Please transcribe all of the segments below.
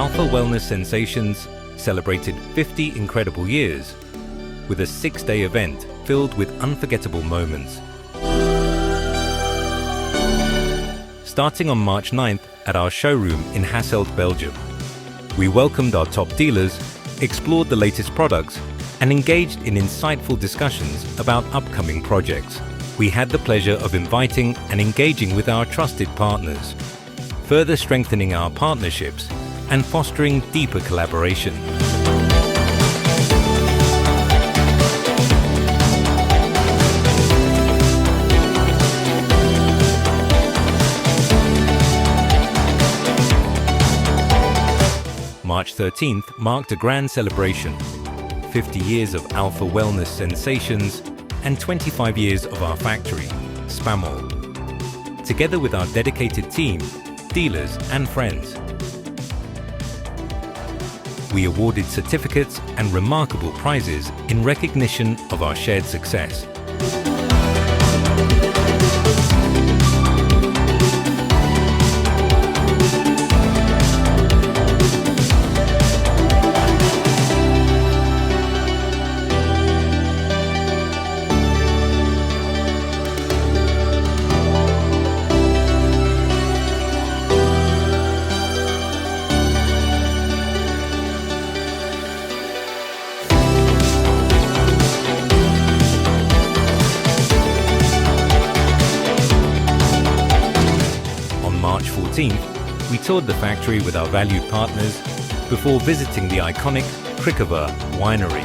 Alpha Wellness Sensations celebrated 50 incredible years with a 6-day event filled with unforgettable moments. Starting on March 9th at our showroom in Hasselt, Belgium. We welcomed our top dealers, explored the latest products, and engaged in insightful discussions about upcoming projects. We had the pleasure of inviting and engaging with our trusted partners, further strengthening our partnerships and fostering deeper collaboration. March 13th marked a grand celebration. 50 years of Alpha Wellness Sensations and 25 years of our factory, Spamol. Together with our dedicated team, dealers and friends, we awarded certificates and remarkable prizes in recognition of our shared success. March 14th, we toured the factory with our valued partners before visiting the iconic Krikova winery.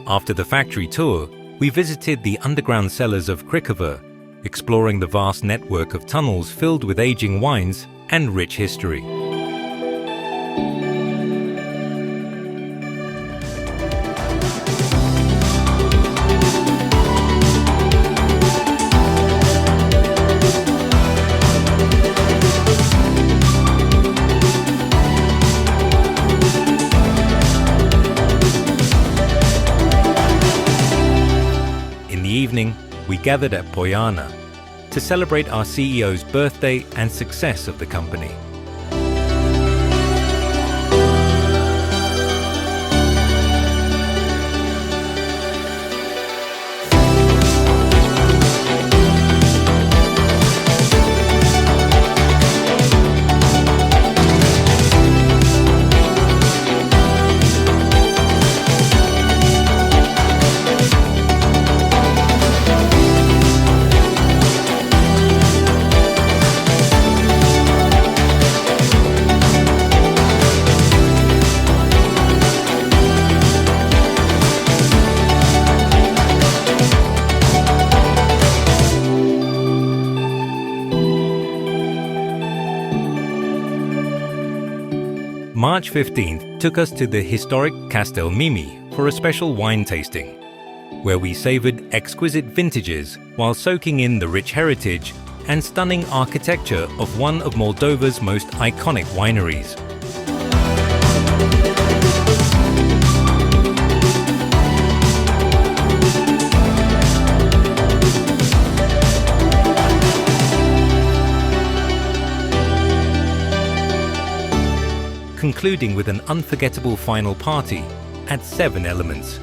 After the factory tour, we visited the underground cellars of Krikova, exploring the vast network of tunnels filled with aging wines and rich history. In the evening, we gathered at Poyana to celebrate our CEO's birthday and success of the company. March 15th took us to the historic Castel Mimi for a special wine tasting, where we savoured exquisite vintages while soaking in the rich heritage and stunning architecture of one of Moldova's most iconic wineries. Concluding with an unforgettable final party at 7 Elements.